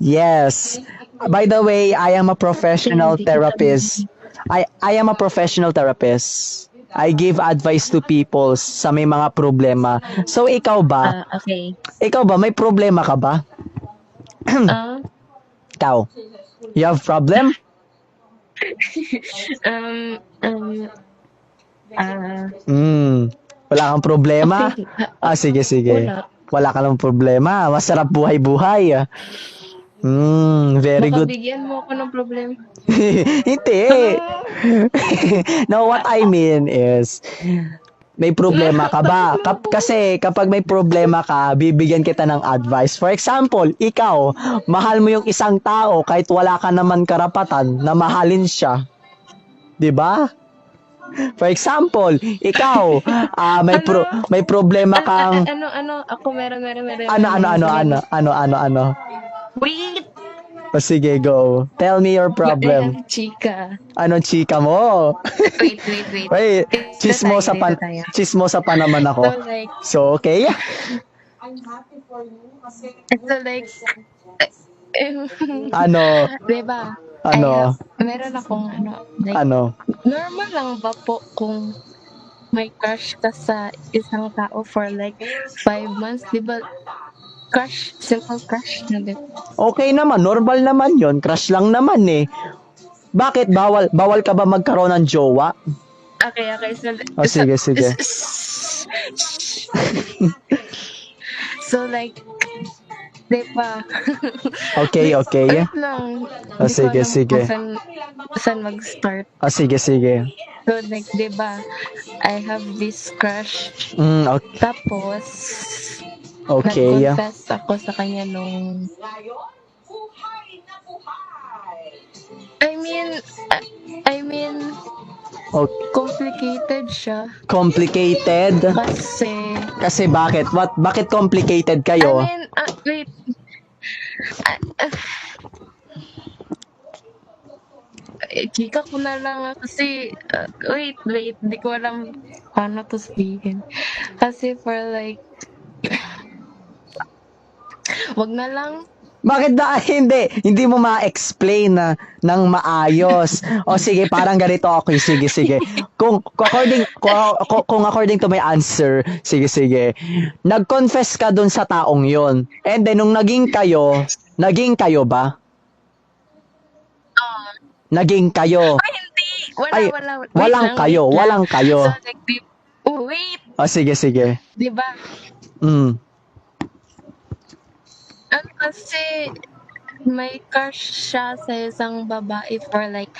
Yes. By the way, I am a Okay, professional hindi kita therapist. I am a professional therapist. I give advice to people sa may mga problema. So ikaw ba? okay. Ikaw ba may problema ka ba? Ah, Ikaw. You have problem? um, um, Hmm. Wala kang problema? okay, Sige, sige. wala. Wala ka ng problema. Masarap buhay-buhay. Very Baka good. bigyan mo ako ng problema. Hindi. Ano? No, what I mean is, may problema ka ba? Kasi kapag may problema ka, bibigyan kita ng advice. For example, ikaw, mahal mo yung isang tao kahit wala ka naman karapatan na mahalin siya. 'Di ba? For example, ikaw, Ano? may problema kang Ano? Ako ano. sige. Ano. Wait! Sige, go. Tell me your I problem. have chika. Ano chika mo? Wait. Wait, Dito tayo. chismosa pa naman So ako. like, So, okay. so like, Ano, diba? ano, Meron akong like, ano. normal lang ba po kung may crush ka sa isang tao for like 5 months, di ba? Crush, simple crush na din. Okay naman, normal naman yon, crush lang naman eh. Bakit bawal ka ba magkaroon ng jowa? Okay, so, Sige. so like, di ba? Okay. Wait lang. Di ko alam Sige. kung saan mag-start. Sige. So like, di ba? I have this crush. Okay. Tapos, Okay. nag-confess ako sa kanya nung I mean, Okay. complicated siya. Complicated? Kasi bakit? Bakit complicated kayo? Wait. Chika ko na lang kasi, wait, di ko alam paano to sabihin. Kasi for like, wag na lang. Bakit na hindi mo ma-explain na ng maayos. O sige, parang ganito. Okay, sige. Kung according to my answer, sige. Nag-confess ka dun sa taong yon. And then nung naging kayo ba? Naging kayo. Ay, hindi. Ay, Wala. walang kayo. So like, wait, O sige. di ba? Kasi may crush siya sa isang babae for like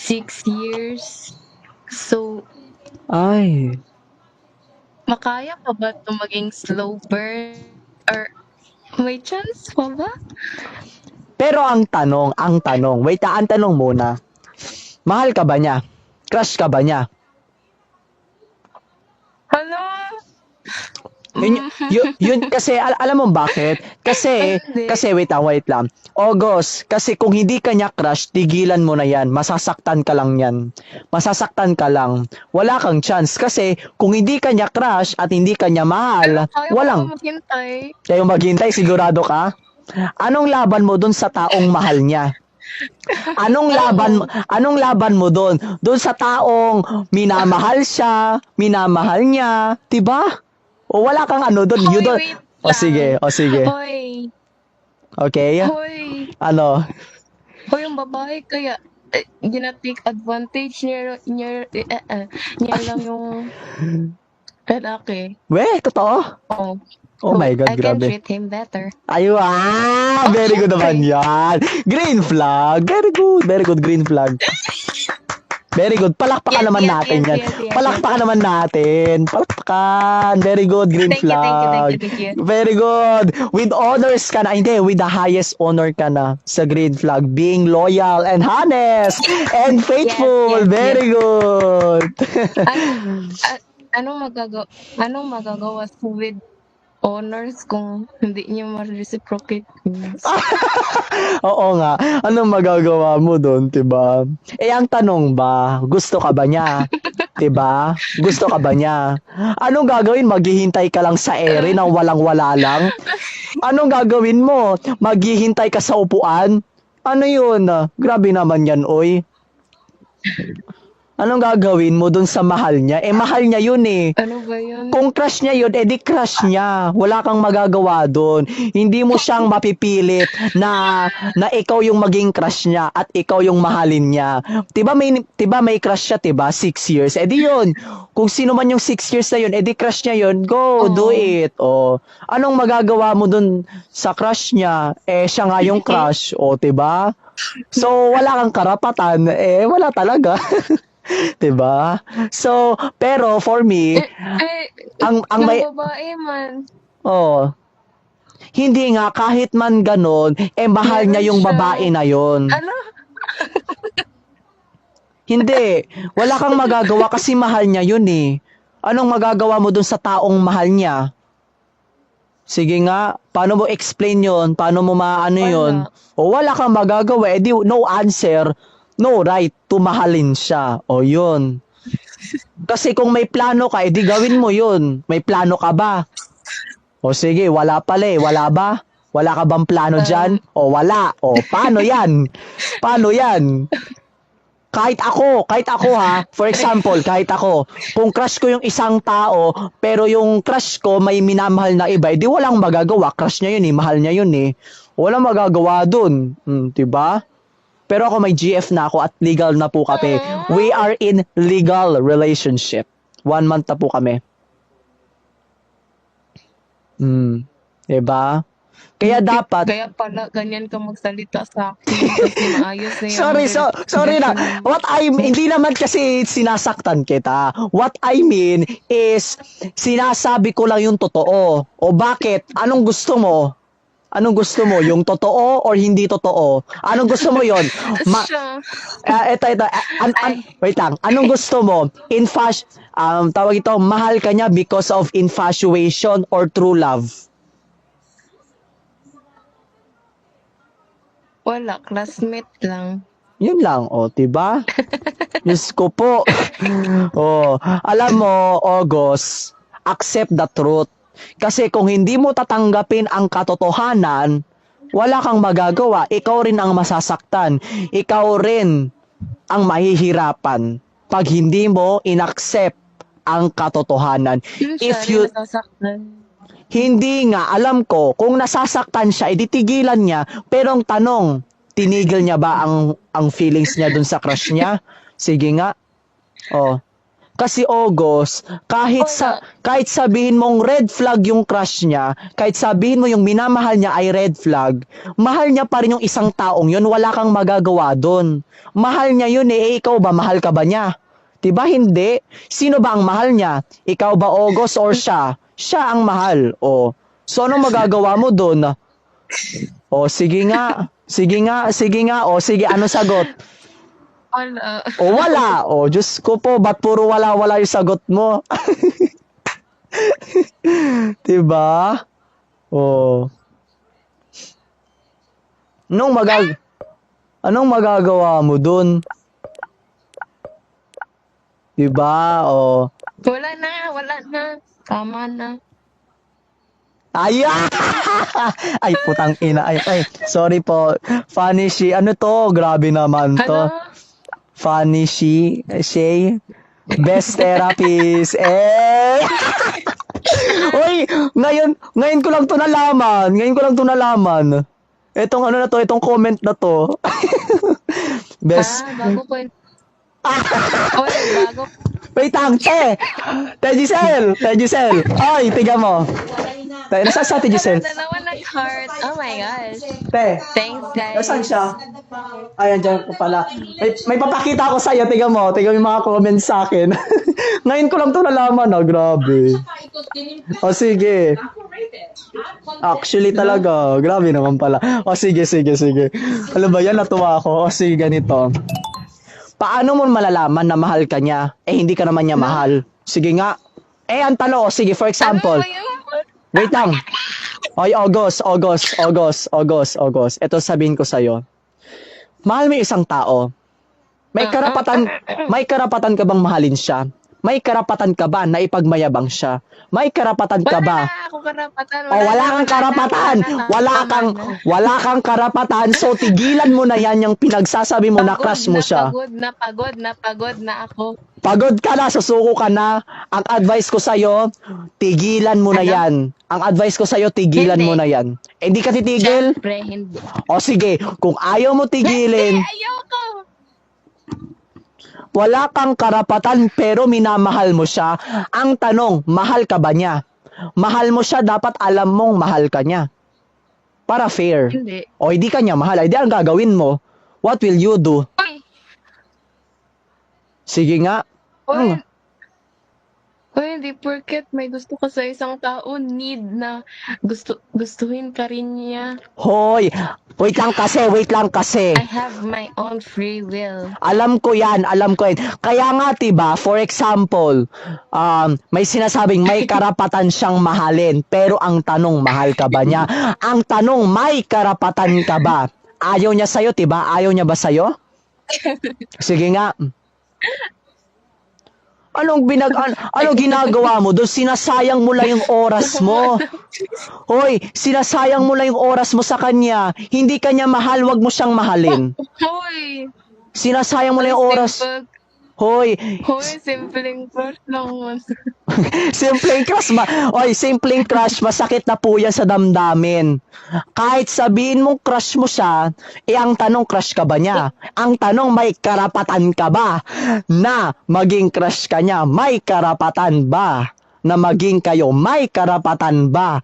6 years. So, Ay. makaya pa ba ito maging slow burn? Or may chance pa ba? Pero ang tanong, wait, ang tanong muna. Mahal ka ba niya? Crush ka ba niya? Hello? Yun kasi alam mo bakit? Kasi wait lang. August, kasi kung hindi ka niya crush, tigilan mo na yan. Masasaktan ka lang yan. Wala kang chance kasi kung hindi ka niya crush at hindi ka niya mahal, walang. Kayo maghintay, sigurado ka? Anong laban mo dun sa taong mahal niya? Anong laban mo doon? Doon sa taong minamahal niya, 'di ba? O wala kang doon, you don't. Wait O sige. Hoy. Okay? Hoy. Ano? Hoy, yung babae kaya gina-take advantage niya lang yung lalaki. Totoo? Oh. Oh my God, I can grabe. treat him better. Very good naman yan. Green flag. Very good, green flag. Very good. Palakpakan naman natin yan. Palakpakan naman natin. Palakpakan. Very good, green flag. Thank you. Very good. With honors ka na. Hindi, with the highest honor ka na sa green flag. Being loyal and honest and faithful. Yes. Very good. Anong magagawa with honors kung hindi niyo ma-reciprocate? Oo nga. Anong magagawa mo doon, 'di ba? Ang tanong ba, gusto ka ba niya? 'Diba? Gusto ka ba niya? Anong gagawin? Maghihintay ka lang sa ere nang walang-wala lang? Anong gagawin mo? Maghihintay ka sa upuan? Ano yun? Grabe naman yan, oy. Anong gagawin mo dun sa mahal niya? Eh, mahal niya yun eh. Ano ba yun? Kung crush niya yun, edi crush niya. Wala kang magagawa doon. Hindi mo siyang mapipilit na ikaw yung maging crush niya at ikaw yung mahalin niya. 'Diba may crush siya, 'diba? 6 years. Edi yun. Kung sino man yung 6 years na yun, edi crush niya yun. Go, do it. Oh. Anong magagawa mo doon sa crush niya? Eh, siya nga yung crush. O, 'diba? So, wala kang karapatan. Eh, wala talaga. 'Diba? So, pero for me, ang Yung may babae man. oh, hindi nga kahit man ganon, eh mahal Meron niya yung siya. babae na yon. Ano? Hindi, wala kang magagawa kasi mahal niya yun eh. Anong magagawa mo dun sa taong mahal niya? Sige nga, paano mo explain yon? Paano mo maano yon? O wala kang magagawa, edi no answer, no right to mahalin siya. O yun. Kasi kung may plano ka, edi gawin mo yun. May plano ka ba? O sige, wala pala eh. Wala ba? Wala ka bang plano dyan? O wala. O paano yan? Paano yan? Kahit ako ha, for example, kahit ako, kung crush ko yung isang tao, pero yung crush ko may minamahal na iba, edi walang magagawa. Crush niya yun eh, mahal niya yun eh. Walang magagawa dun. Diba? Pero ako may GF na ako at legal na po kami. We are in legal relationship. 1 month na po kami. Diba? Kaya dapat Kaya pala ganyan ka magsalita sa akin kasi maayos na yung sorry na. Hindi naman kasi sinasaktan kita. What I mean is, sinasabi ko lang yung totoo. O bakit? Anong gusto mo? Anong gusto mo? Yung totoo or hindi totoo? Anong gusto mo yon? Wait lang. Anong gusto mo? Tawag ito, mahal ka niya because of infatuation or true love? Wala, classmate lang. Yun lang, diba? Diyos ko po. Alam mo, August, accept the truth. Kasi kung hindi mo tatanggapin ang katotohanan, wala kang magagawa. Ikaw rin ang masasaktan. Ikaw rin ang mahihirapan pag hindi mo inaccept ang katotohanan. Hindi nga, alam ko, kung nasasaktan siya, tigilan niya. Pero ang tanong, tinigil niya ba ang feelings niya dun sa crush niya? Sige nga. Kasi August, kahit sabihin mong red flag yung crush niya, kahit sabihin mo yung minamahal niya ay red flag, mahal niya pa rin yung isang taong yun, wala kang magagawa dun. Mahal niya yun ikaw ba, mahal ka ba niya? Diba hindi? Sino ba ang mahal niya? Ikaw ba, August, or siya? Siya ang mahal. So anong magagawa mo dun? Sige nga. Sige, ano sagot? Wala. Wala. Diyos ko po, ba't puro wala-wala yung sagot mo? Diba? Anong magagawa mo dun? Diba? Wala na. Tama na. Ay, putang ina. Ay, sorry po. Funny she. Ano to? Grabe naman to. Funny she. Shay. Best therapist. Uy, ngayon ko lang to nalaman. Itong comment na to. Best. Bago po. Bago. Wait lang, Te Giselle. Ay, tiga mo. Nasaan sa Te Giselle? Dalawa nag-heart. Oh my gosh. Te. Thanks, guys. Nasaan siya? Ay, andyan ko pala. May papakita ako sa'yo. Tiga mo yung mga comments sa akin. Ngayon ko lang to nalaman, grabe. Sige. Actually talaga, grabe naman pala. Sige. Alam ba yan, natuwa ako. Sige, ganito. Paano mo malalaman na mahal ka niya? Hindi ka naman niya mahal. Sige nga. Ang tanong, sige, for example. Wait lang. Ay, August. Ito sabihin ko sa'yo. Mahal mo yung isang tao. May karapatan ka bang mahalin siya? May karapatan ka ba na ipagmayabang siya? May karapatan ka Wala ba? na ako karapatan. O wala kang karapatan. Wala kang karapatan. So tigilan mo na yan yung pinagsasabi mo na crush mo siya. Pagod na ako. Pagod ka na, susuko ka na. Ang advice ko sa'yo, tigilan mo na Ano? yan. Ang advice ko sa'yo, tigilan Hindi. mo na yan. Eh, hindi ka titigil? Siyempre, hindi. O sige, kung ayaw mo tigilin, Ayoko. wala kang karapatan pero minamahal mo siya. Ang tanong, mahal ka ba niya? Mahal mo siya, dapat alam mong mahal ka niya. Para fair. Hindi. O hindi ka niya mahal, hindi ang gagawin mo. What will you do? Uy, Sige nga. uy, hindi porket may gusto ka sa isang tao, need na gustuhin ka rin niya. Hoy, wait lang kasi. I have my own free will. Alam ko yan. Kaya nga, diba, for example, may sinasabing may karapatan siyang mahalin, pero ang tanong, mahal ka ba niya? Ang tanong, may karapatan ka ba? Ayaw niya sa'yo, diba? Ayaw niya ba sa'yo? Sige nga. Anong ginagawa mo doon? Sinasayang mo lang yung oras mo. Hoy, sinasayang mo lang yung oras mo sa kanya. Hindi kanya mahal, wag mo siyang mahalin. Hoy! Sinasayang mo lang yung oras. Hoy, Simpleng crush lang man. simpleng crush, masakit na po yan sa damdamin. Kahit sabihin mong crush mo siya, ang tanong, crush ka ba niya? Ang tanong, may karapatan ka ba na maging crush ka niya? May karapatan ba na maging kayo? May karapatan ba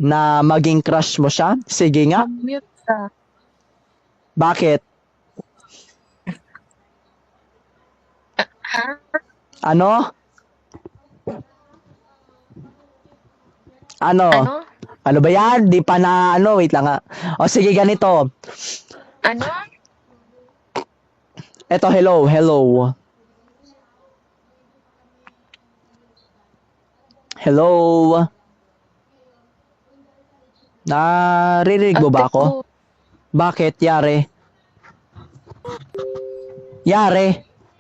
na maging crush mo siya? Sige nga. Mute ka. Bakit? Ha? Ano? Ano? Ano? Ano ba yan? Di pa na, wait lang nga. O sige, ganito. Ano? Eto, hello. Hello? Naririnig mo ba ako? Bakit? Yare?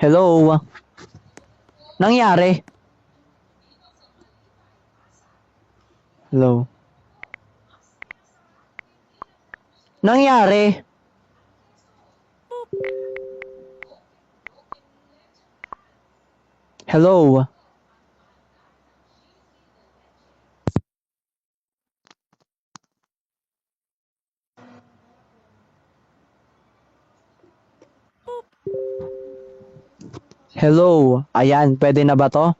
Hello? Nangyari? Hello? Nangyari? Hello? Hello? Ayan, pwede na ba to?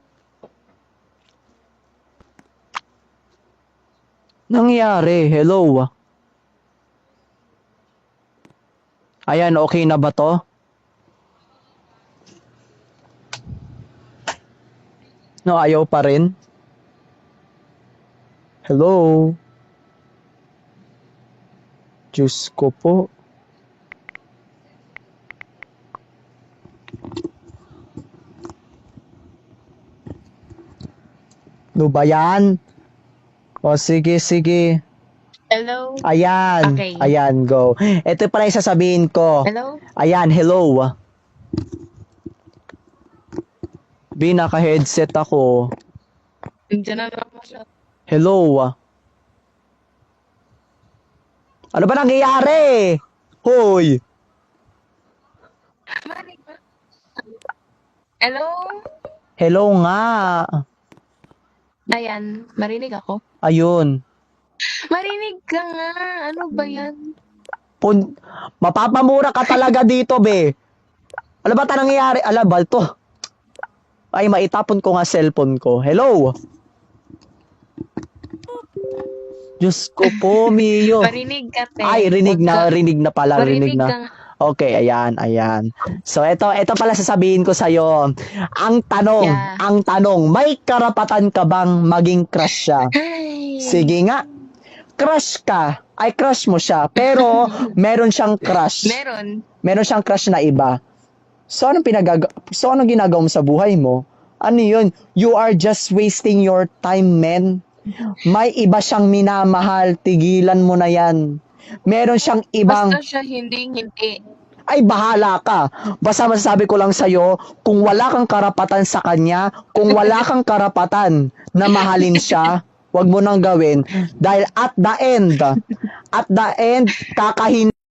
Nangyari? Hello? Ayan, okay na ba to? No, ayaw pa rin. Hello? Diyos ko po. No ba yan? O sige. Hello? Ayan. Okay. Ayan, go. Ito pala yung sasabihin ko. Hello? Ayan, hello. Naka-headset ako. Diyan na naman siya. Hello. Ano ba nangyayari? Hoy. Hello? Hello nga. Ayan, marinig ako. Ayun. Marinig ka nga. Ano ba yan? Mapapamura ka talaga dito, be. Ano ba nangyayari? Balto. Ay, maitapon ko nga cellphone ko. Hello? Diyos ko po, Mio. Marinig ka, te. Ay, rinig na pala. Rinig Marinig ka na. nga. Okay, ayan. So, ito pala sasabihin ko sa'yo. Ang tanong, may karapatan ka bang maging crush siya? Ay. Sige nga. Crush ka. Ay, crush mo siya. Pero, meron siyang crush. Meron siyang crush na iba. So, anong ginagawa mo sa buhay mo? Ano yun? You are just wasting your time, man. May iba siyang minamahal. Tigilan mo na yan. Meron siyang ibang... Basta siya hindi. ay bahala ka. Basta masasabi ko lang sa'yo, kung wala kang karapatan sa kanya, kung wala kang karapatan na mahalin siya, wag mo nang gawin. Dahil at the end, kakahin